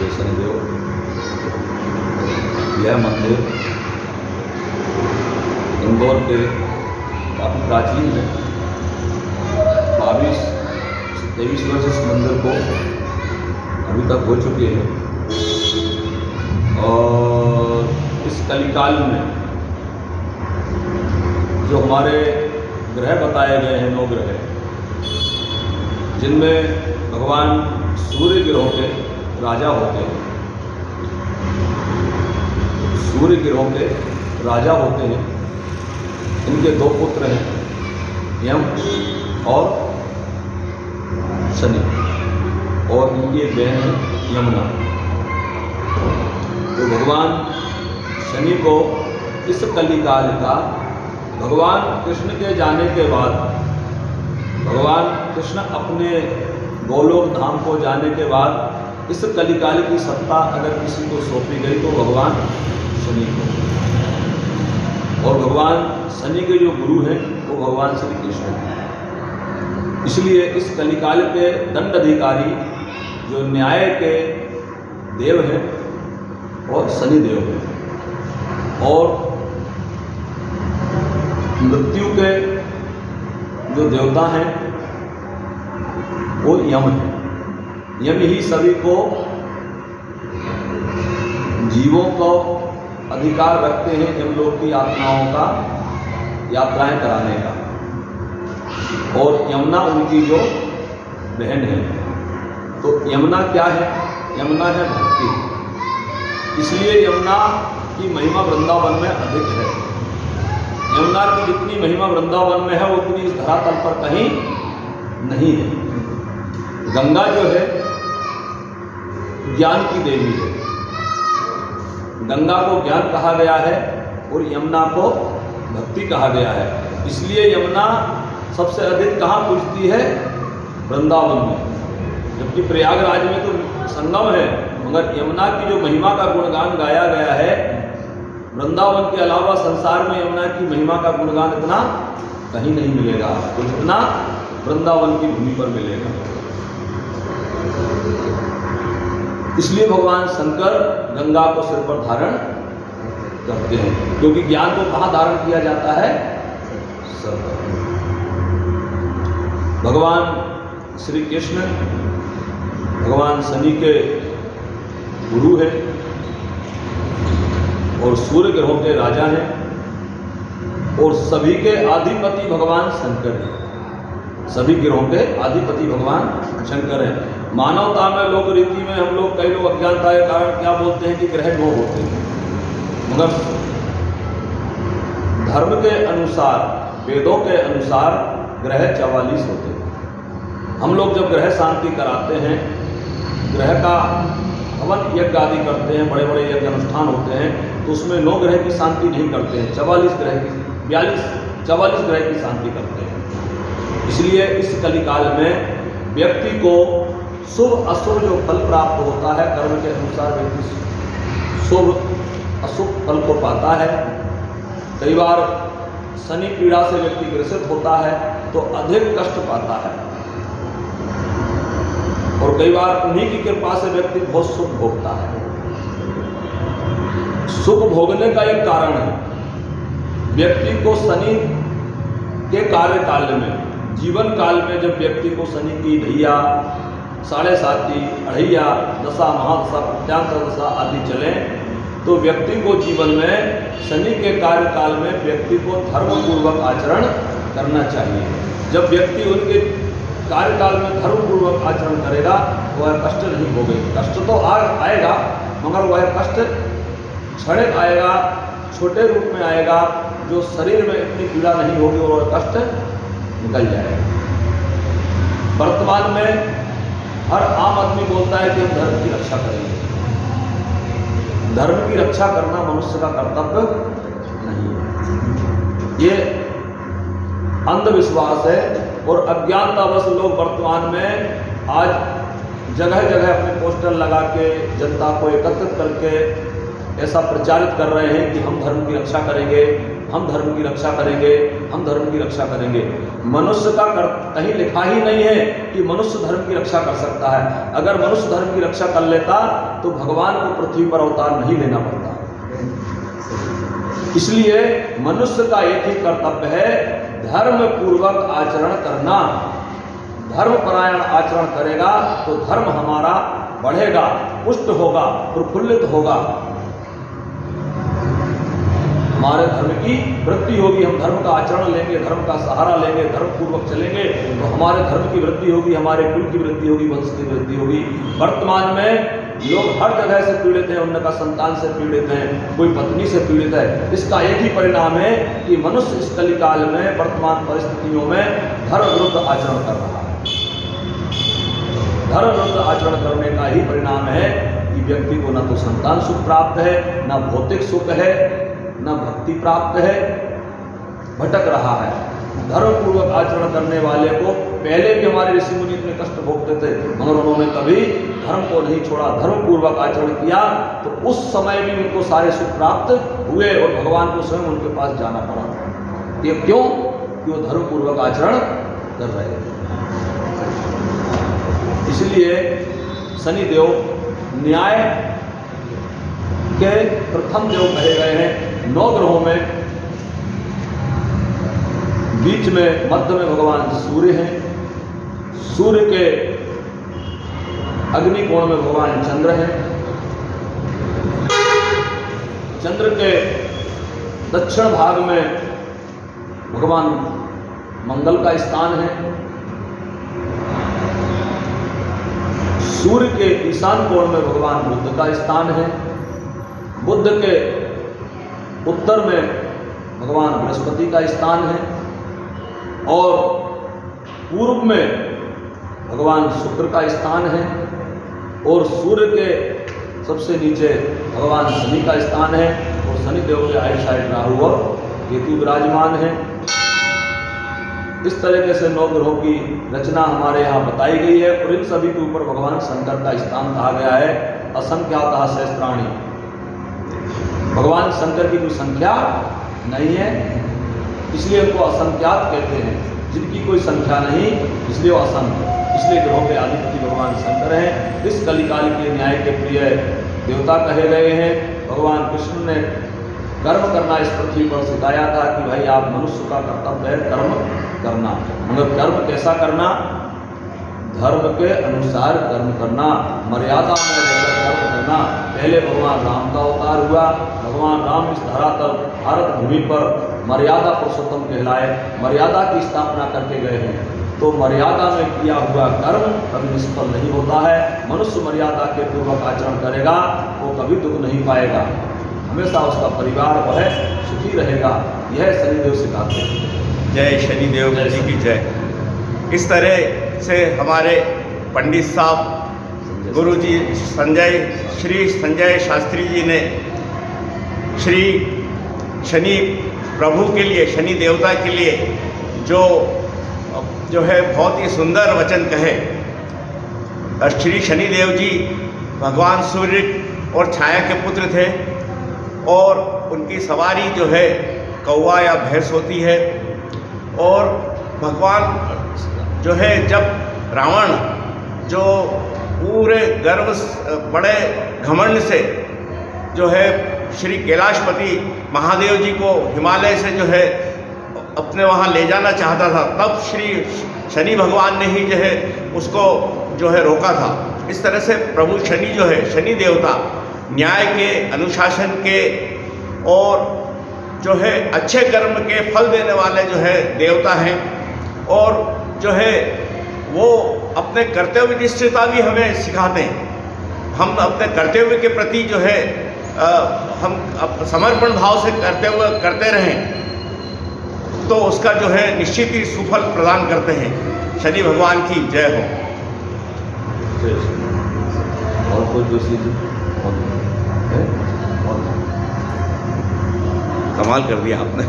श्री शनिदेव। यह मंदिर इंदौर के काफ़ी प्राचीन है। 22 से 23 वर्ष इस मंदिर को अभी तक हो चुके हैं और इस कलिकाल में जो हमारे ग्रह बताए गए हैं 9 ग्रह, जिनमें भगवान सूर्य ग्रहों के राजा होते हैं, सूर्य ग्रहों के राजा होते हैं। इनके 2 पुत्र हैं, यम और शनि, और इनकी एक बहन है यमुना। तो भगवान शनि को इस कलिकाल का भगवान कृष्ण के जाने के बाद, भगवान कृष्ण अपने गोलोक धाम को जाने के बाद इस कलिकाल की सत्ता अगर किसी को सौंपी गई तो भगवान शनि को, और भगवान शनि के जो गुरु हैं वो भगवान श्री कृष्ण हैं। इसलिए इस कलिकाल के दंड अधिकारी जो न्याय के देव हैं और शनि देव हैं, और मृत्यु के जो देवता हैं वो यम है। यम ही सभी को, जीवों को अधिकार रखते हैं यमलोक की आत्माओं का यात्राएं कराने का, और यमुना उनकी जो बहन है। तो यमुना क्या है? यमुना है भक्ति। इसलिए यमुना की महिमा वृंदावन में अधिक है। यमुना की जितनी महिमा वृंदावन में है उतनी इस धरातल पर कहीं नहीं है। गंगा जो है ज्ञान की देवी है। गंगा को ज्ञान कहा गया है और यमुना को भक्ति कहा गया है। इसलिए यमुना सबसे अधिक कहाँ पूजती है? वृंदावन में। जबकि प्रयागराज में तो संगम है, मगर यमुना की जो महिमा का गुणगान गाया गया है, वृंदावन के अलावा संसार में यमुना की महिमा का गुणगान इतना कहीं नहीं मिलेगा तो जितना वृंदावन की भूमि पर मिलेगा। इसलिए भगवान शंकर गंगा को सिर पर धारण करते हैं, क्योंकि ज्ञान को कहाँ धारण किया जाता है? सर पर। भगवान श्री कृष्ण भगवान शनि के गुरु हैं और सूर्य ग्रहों के राजा हैं, और सभी के आधिपति भगवान शंकर हैं। सभी ग्रहों के आधिपति भगवान शंकर हैं। मानवता में, लोक रीति में हम लोग, कई लोग अज्ञानता के कारण क्या बोलते हैं कि ग्रह 9 होते हैं, मगर धर्म के अनुसार, वेदों के अनुसार ग्रह 44 होते हैं। हम लोग जब ग्रह शांति कराते हैं, ग्रह का हवन यज्ञ आदि करते हैं, बड़े बड़े यज्ञ अनुष्ठान होते हैं, तो उसमें 9 ग्रह की शांति नहीं करते हैं, 44 ग्रह की शांति करते हैं। इसलिए इस कलिकाल में व्यक्ति को शुभ अशुभ जो फल प्राप्त होता है, कर्म के अनुसार व्यक्ति शुभ अशुभ फल को पाता है। कई बार शनि पीड़ा से व्यक्ति ग्रसित होता है तो अधिक कष्ट पाता है, और कई बार उन्हीं की कृपा से व्यक्ति बहुत सुख भोगता है। सुख भोगने का एक कारण है, व्यक्ति को शनि के कार्यकाल में, जीवन काल में जब व्यक्ति को शनि की ढैया, 7.5, अढ़ैया, दशा, महादशा, प्रत्यांतर दशा आदि चले, तो व्यक्ति को जीवन में शनि के कार्यकाल में व्यक्ति को धर्मपूर्वक आचरण करना चाहिए। जब व्यक्ति उनके कार्यकाल में धर्मपूर्वक आचरण करेगा, वह कष्ट नहीं भोगेगा। कष्ट तो आएगा, मगर वह कष्ट क्षणिक आएगा, छोटे रूप में आएगा, जो शरीर में इतनी पीड़ा नहीं होगी और वह कष्ट निकल जाएगा। वर्तमान में हर आम आदमी बोलता है कि हम धर्म की रक्षा करेंगे। धर्म की रक्षा करना मनुष्य का कर्तव्य नहीं है, ये अंधविश्वास है। और अज्ञानतावश लोग वर्तमान में आज जगह जगह अपने पोस्टर लगा के जनता को एकत्रित करके ऐसा प्रचारित कर रहे हैं कि हम धर्म की रक्षा करेंगे, हम धर्म की रक्षा करेंगे, हम धर्म की रक्षा करेंगे। मनुष्य का कहीं लिखा ही नहीं है कि मनुष्य धर्म की रक्षा कर सकता है। अगर मनुष्य धर्म की रक्षा कर लेता तो भगवान को पृथ्वी पर अवतार नहीं लेना पड़ता। इसलिए मनुष्य का एक ही कर्तव्य है, धर्म पूर्वक आचरण करना। धर्मपरायण आचरण करेगा तो धर्म हमारा बढ़ेगा, पुष्ट होगा, प्रफुल्लित होगा, हमारे धर्म की वृद्धि होगी। हम धर्म का आचरण लेंगे, धर्म का सहारा लेंगे, धर्म पूर्वक चलेंगे तो हमारे धर्म की वृद्धि होगी, हमारे कुल की वृद्धि होगी, वंश की वृद्धि होगी। वर्तमान में लोग हर जगह से पीड़ित हैं, उनका संतान से पीड़ित हैं, कोई पत्नी से पीड़ित है। इसका एक ही परिणाम है कि मनुष्य इस कलिकाल में वर्तमान परिस्थितियों में धर्म विरुद्ध आचरण कर रहा है। धर्म विरुद्ध आचरण करने का ही परिणाम है कि व्यक्ति को न तो संतान सुख प्राप्त है, न भौतिक सुख है, न भक्ति प्राप्त है, भटक रहा है। धर्म पूर्वक आचरण करने वाले को पहले भी हमारे ऋषि मुनि इतने कष्ट भोगते थे, मगर उन्होंने कभी धर्म को नहीं छोड़ा, धर्म पूर्वक आचरण किया तो उस समय भी उनको सारे सुख प्राप्त हुए और भगवान को स्वयं उनके पास जाना पड़ा। ये क्यों? कि वो धर्म पूर्वक आचरण कर रहे थे। इसलिए शनिदेव न्याय के प्रथम देव कहे गए हैं। 9 ग्रहों में बीच में मध्य में भगवान सूर्य हैं, सूर्य के अग्नि कोण में भगवान चंद्र हैं, चंद्र के दक्षिण भाग में भगवान मंगल का स्थान है, सूर्य के ईशान कोण में भगवान बुध का स्थान है, बुध के उत्तर में भगवान बृहस्पति का स्थान है और पूर्व में भगवान शुक्र का स्थान है और सूर्य के सबसे नीचे भगवान शनि का स्थान है और शनि देव के आइट साइड राहु और केतु विराजमान है। इस तरीके से 9 ग्रहों की रचना हमारे यहाँ बताई गई है और इन सभी के ऊपर भगवान शंकर का स्थान कहा गया है। असंख्यातः सहस्त्राणि, भगवान शंकर की कोई संख्या नहीं है, इसलिए उनको असंख्यात कहते हैं। जिनकी कोई संख्या नहीं इसलिए वो असंख्य, इसलिए ग्रहों के अधिपति भगवान शंकर हैं। इस कलिकाल के न्याय के प्रिय देवता कहे गए हैं। भगवान कृष्ण ने कर्म करना इस पृथ्वी पर सिखाया था कि भाई आप मनुष्य का कर्तव्य है कर्म करना, मगर कर्म कैसा करना? धर्म के अनुसार कर्म करना, मर्यादा में रहकर कर्म करना। पहले भगवान राम का अवतार हुआ, भगवान राम इस धरातल भारत भूमि पर मर्यादा पुरुषोत्तम कहलाए, मर्यादा की स्थापना करके गए हैं। तो मर्यादा में किया हुआ कर्म कभी निष्फल नहीं होता है। मनुष्य मर्यादा के पूर्वक आचरण करेगा वो कभी दुख नहीं पाएगा, हमेशा उसका परिवार वह सुखी रहेगा। यह शनिदेव सिखाते हैं। जय शनिदेव जी की जय। इस तरह से हमारे पंडित साहब गुरु जी श्री संजय शास्त्री जी ने श्री शनि प्रभु के लिए, शनि देवता के लिए जो है बहुत ही सुंदर वचन कहे। और श्री शनिदेव जी भगवान सूर्य और छाया के पुत्र थे और उनकी सवारी जो है कौवा या भैंस होती है। और भगवान जो है जब रावण जो पूरे गर्व बड़े घमंड से जो है श्री कैलाशपति महादेव जी को हिमालय से जो है अपने वहाँ ले जाना चाहता था, तब श्री शनि भगवान ने ही जो है उसको जो है रोका था। इस तरह से प्रभु शनि जो है, शनि देवता न्याय के, अनुशासन के और जो है अच्छे कर्म के फल देने वाले जो है देवता हैं। और जो है वो अपने कर्तव्य निष्ठता भी हमें सिखाते हैं। हम अपने कर्तव्य के प्रति जो है हम समर्पण भाव से करते रहें तो उसका जो है निश्चित ही सुफल प्रदान करते हैं। शनि भगवान की जय हो। और कोई दूसरी कमाल कर दिया आपने।